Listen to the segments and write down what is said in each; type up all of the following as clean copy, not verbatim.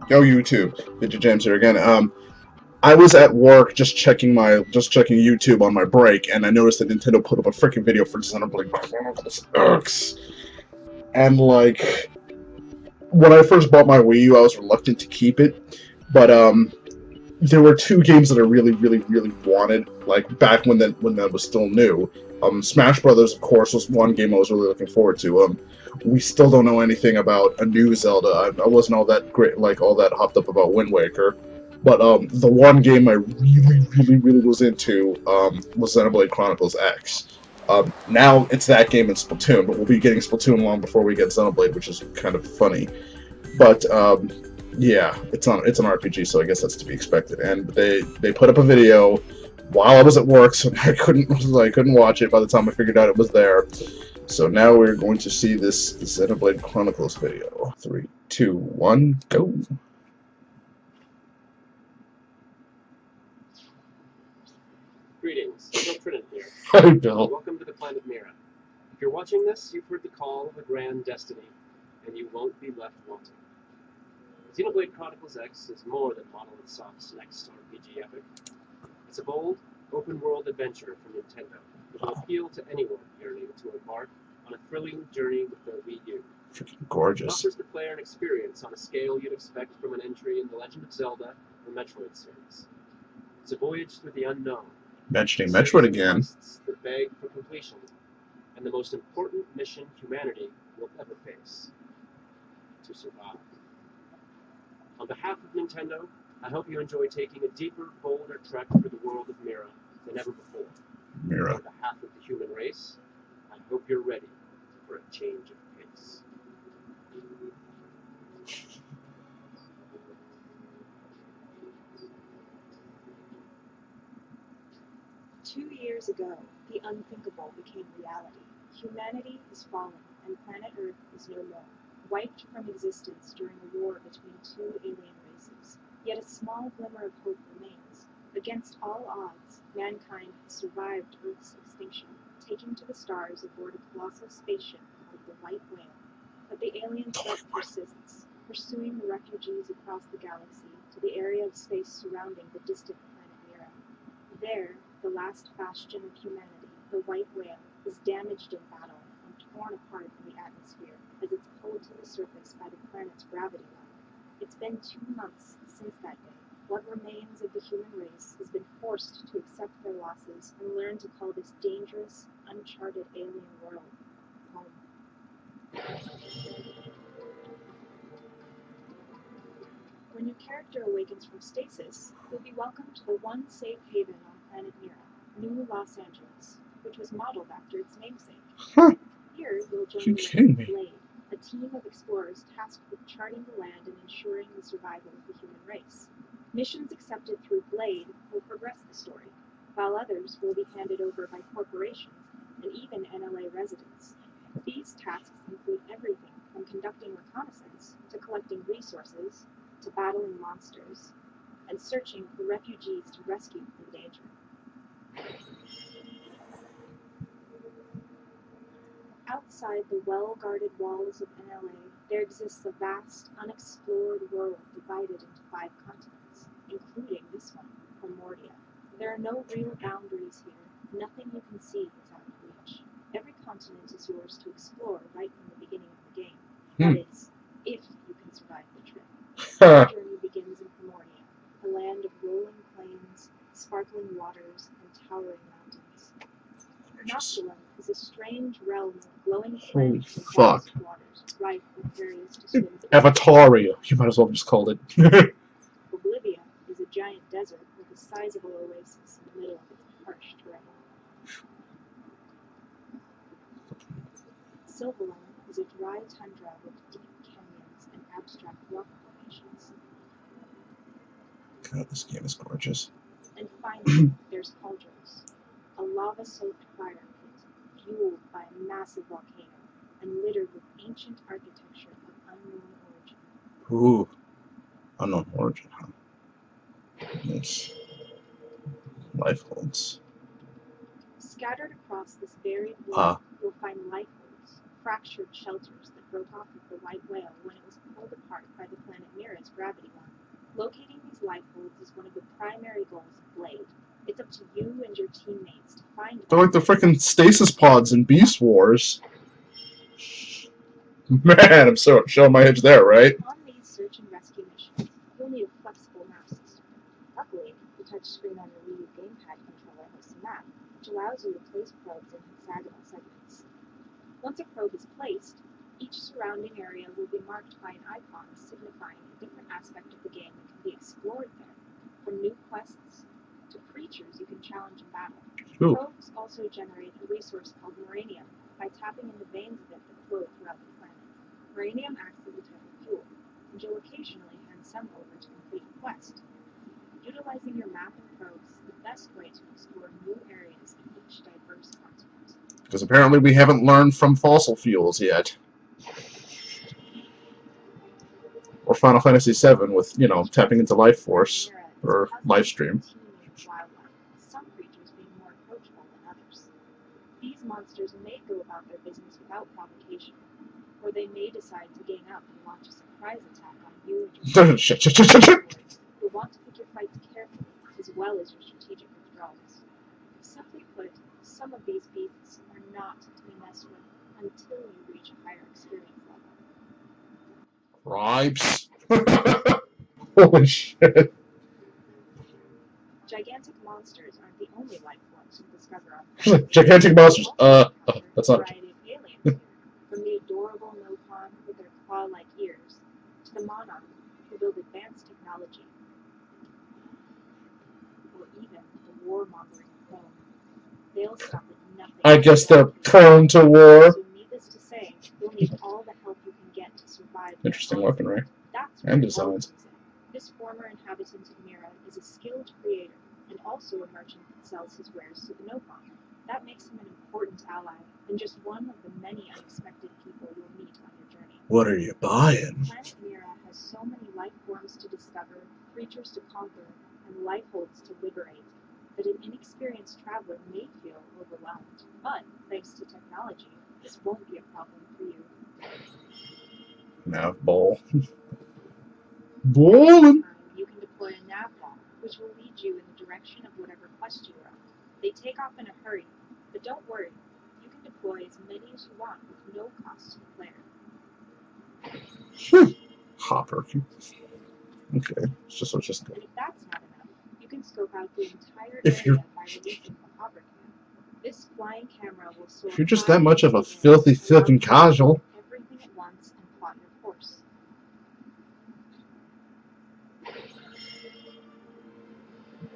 Yo, YouTube. Vidya James here again. I was at work just checking YouTube on my break, and I noticed that Nintendo put up a freaking video for Xenoblade Chronicles X. And like, when I first bought my Wii U, I was reluctant to keep it, but there were two games that I really wanted, like back when that was still new. Smash Brothers, of course, was one game I was really looking forward to. We still don't know anything about a new Zelda. I wasn't all that great, like all that hopped up about Wind Waker, but the one game I really was into was Xenoblade Chronicles X. Now it's that game and Splatoon, but we'll be getting Splatoon long before we get Xenoblade, which is kind of funny. But yeah, it's an RPG, so I guess that's to be expected. And they put up a video while I was at work, so I couldn't watch it by the time I figured out it was there. So now we're going to see this Xenoblade Chronicles video. 3, 2, 1, go. Greetings, Bill Trinity here. Hi, Bill. Welcome to the planet Mira. If you're watching this, you've heard the call of a grand destiny, and you won't be left wanting. Xenoblade Chronicles X is more than Monolith Soft's next RPG epic. It's a bold, open-world adventure from Nintendo that will appeal to anyone yearning to embark on a thrilling journey with their Wii U. Freaking gorgeous. It offers the player an experience on a scale you'd expect from an entry in the Legend of Zelda or Metroid series. It's a voyage through the unknown. Mentioning Metroid again. That beg for completion, and the most important mission humanity will ever face: to survive. On behalf of Nintendo, I hope you enjoy taking a deeper, bolder trek through the world of Mira than ever before. Mira. On behalf of the human race, I hope you're ready for a change of pace. 2 years ago, the unthinkable became reality. Humanity is fallen, and planet Earth is no more, wiped from existence during a war between two alien races. Yet a small glimmer of hope remains. Against all odds, mankind has survived Earth's extinction, taking to the stars aboard a colossal spaceship called the White Whale. But the alien threat persists, pursuing the refugees across the galaxy to the area of space surrounding the distant planet Mira. There, the last bastion of humanity, the White Whale, is damaged in battle and torn apart in the atmosphere as it's pulled to the surface by the planet's gravity well. It's been 2 months since that day. What remains of the human race has been forced to accept their losses and learn to call this dangerous, uncharted alien world home. When your character awakens from stasis, you'll be welcomed to the one safe haven on planet Mira, New Los Angeles, which was modeled after its namesake. Huh. Here, you'll You join kidding the me? Blade, a team of explorers tasked with charting the land and ensuring the survival of the human race. Missions accepted through Blade will progress the story, while others will be handed over by corporations and even NLA residents. These tasks include everything from conducting reconnaissance to collecting resources to battling monsters and searching for refugees to rescue from danger. Outside the well-guarded walls of NLA, there exists a vast, unexplored world divided into 5 continents, including this one, Primordia. There are no real boundaries here. Nothing you can see is out of reach. Every continent is yours to explore right from the beginning of the game. That is, if you can survive the trip. The journey begins in Primordia, a land of rolling plains, sparkling waters, and towering mountains. Noctilum is a strange realm of glowing planets and fuck. vast waters, rife with various to swim through. Avataria. You might as well have just called it. Oblivia is a giant desert with a sizable oasis in the middle of its harsh terrain. Sylvalone is a dry tundra with deep canyons and abstract rock formations. God, this game is gorgeous. And finally, there's Cauldros, a lava-soaked fire pit, fueled by a massive volcano and littered with ancient architecture of unknown origin. Ooh. Unknown origin, huh? Nice. Life holds. Scattered across this varied world, Ah. you'll find life holes, fractured shelters that broke off of the white whale when it was pulled apart by the planet Mira's gravity line. Locating these life holds is one of the primary goals of Blade. It's up to you and your teammates to find them. They're like the freaking stasis pods in Beast Wars. Man, I'm so showing my age there, right? On these search and rescue missions, you'll need a flexible mouse system. Luckily, the touchscreen on your Wii U gamepad controller hosts a map, which allows you to place probes in hexagonal segments. Once a probe is placed, each surrounding area will be marked by an icon signifying a different aspect of the game that can be explored there, from new quests to creatures you can challenge in battle. Ooh. Probes also generate a resource called Moranium by tapping in the veins of it that flow throughout the planet. Moranium acts as a type of fuel, and you'll occasionally hand some over to complete a quest. Utilizing your map and probes is the best way to explore new areas in each diverse continent. Because apparently we haven't learned from fossil fuels yet. Or Final Fantasy VII with, you know, tapping into Life Force or live stream. Some creatures being more approachable than others. These monsters may go about their business without provocation, or they may decide to gang up and launch a surprise attack on you and your You'll want to pick your fights carefully, as well as your strategic withdrawals. Simply put, some of these beasts are not to be messed with until you reach a higher experience level. Tribes. Holy shit. Gigantic monsters aren't the only life forms you discover on Gigantic monsters. That's not. Variety of aliens here, from the adorable Nopon with their claw-like ears to the Monon who build advanced technology, or even the warmongering clone. They'll stop at nothing. I guess they're prone to war. So needless to say, you'll need all the help you can get to survive. Interesting weaponry That's and designs. This former inhabitant of Mira is a skilled creator and also a merchant that sells his wares to the Nopon. That makes him an important ally and just one of the many unexpected people you'll meet on your journey. What are you buying? Planet Mira has so many life forms to discover, creatures to conquer, and life holds to liberate, that an inexperienced traveler may feel overwhelmed. But thanks to technology, this won't be a problem for you. Nav ball. Ballin'. You can deploy a nav ball, which will lead you in the direction of whatever quest you are on. They take off in a hurry, but don't worry, you can deploy as many as you want with no cost to the player. Hopper. Okay, it's just And if that's not enough, you can scope out the entire If area by releasing the hover cam. This flying camera will soar if you're just that much of a filthy fucking casual. Everything at once and plot your course.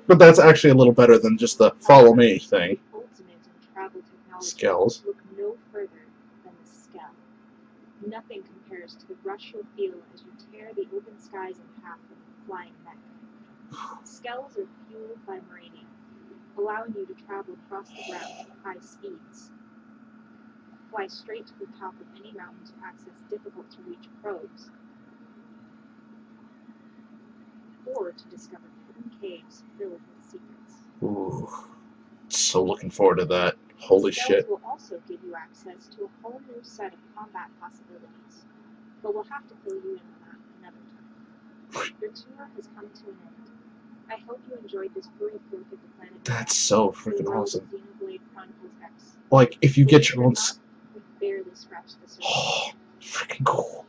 But that's actually a little better than just the follow me thing. The ultimate in travel technology. Scales. Look no further than the Skell. Nothing compares to the rush you'll feel as you tear the open skies in half with a flying mech. Skells are fueled by Moranium, allowing you to travel across the ground at high speeds. Fly straight to the top of any mountain to access difficult-to-reach probes, or to discover hidden caves filled with secrets. Ooh, so looking forward to that. Holy Skells shit. will also give you access to a whole new set of combat possibilities, but we'll have to fill you in on that another time. Your tour has come to an end. I hope you enjoyed this brief look at the planet. That's so the freaking world awesome. of Xenoblade Chronicles X. Like, if you get your own... We barely scratched the surface. Oh, freaking cool.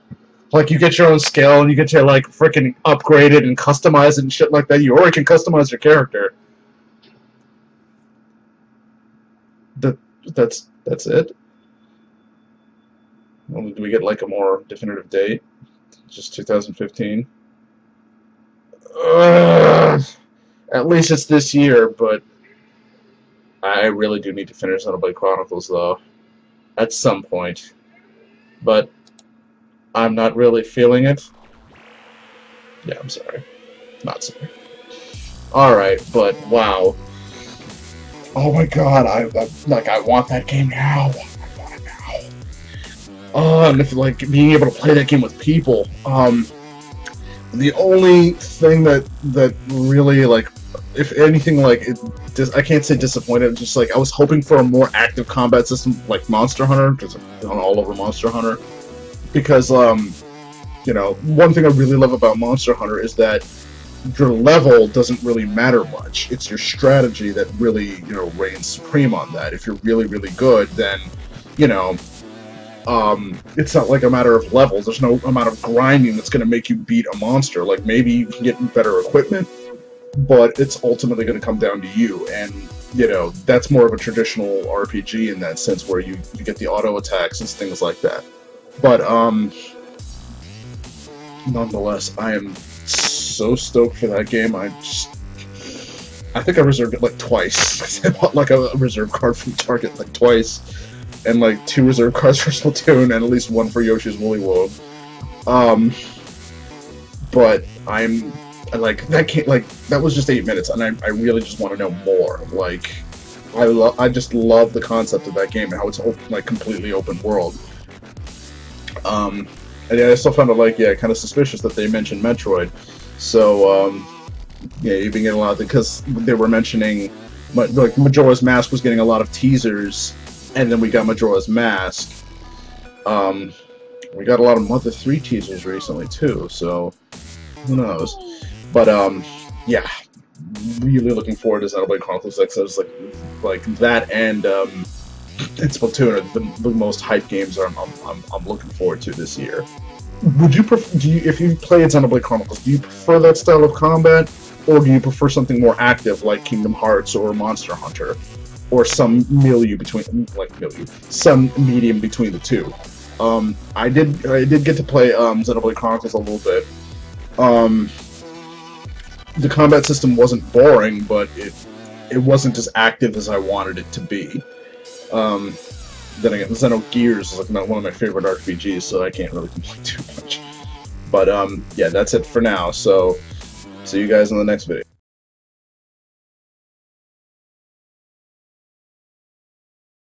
Like, you get your own scale, and you get to, like, freaking upgrade it and customize it and shit like that. You already can customize your character. That's it? Well, do we get, like, a more definitive date? Just 2015? At least it's this year, but I really do need to finish Xenoblade Chronicles, though. At some point. But I'm not really feeling it. Yeah, I'm sorry. Not sorry. Alright, but wow. Oh my god, I want that game now. I want it now. And if, like, being able to play that game with people. The only thing that really, like, if anything, like, I can't say disappointed, just, like, I was hoping for a more active combat system like Monster Hunter, because I'm all over Monster Hunter. because you know, one thing I really love about Monster Hunter is that your level doesn't really matter much. It's your strategy that really, you know, reigns supreme on that. If you're really, really good, then, you know, it's not like a matter of levels. There's no amount of grinding that's going to make you beat a monster. Like, maybe you can get better equipment, but it's ultimately going to come down to you. And, you know, that's more of a traditional RPG in that sense, where you get the auto attacks and things like that. But, nonetheless, I am so stoked for that game. I think I reserved it like twice. I bought like a reserve card from Target like twice, and like 2 reserve cards for Splatoon, and at least 1 for Yoshi's Woolly World. But I'm like, that was just 8 minutes, and I really just want to know more. Like, I just love the concept of that game and how it's like completely open world. And yeah, I still found it like, yeah, kind of suspicious that they mentioned Metroid. So, yeah, you've been getting a lot of it, because they were mentioning, like, Majora's Mask was getting a lot of teasers, and then we got Majora's Mask. We got a lot of Mother 3 teasers recently, too, so who knows. But, yeah, really looking forward to Xenoblade Chronicles X. I was like that and Splatoon are the most hype games I'm looking forward to this year. Would you if you played Xenoblade Chronicles, do you prefer that style of combat, or do you prefer something more active like Kingdom Hearts or Monster Hunter, or some milieu between, some medium between the two? I did get to play Xenoblade Chronicles a little bit. The combat system wasn't boring, but it wasn't as active as I wanted it to be. Then again, Xenogears is like one of my favorite RPGs, so I can't really complain too much. But yeah, that's it for now. So see you guys in the next video.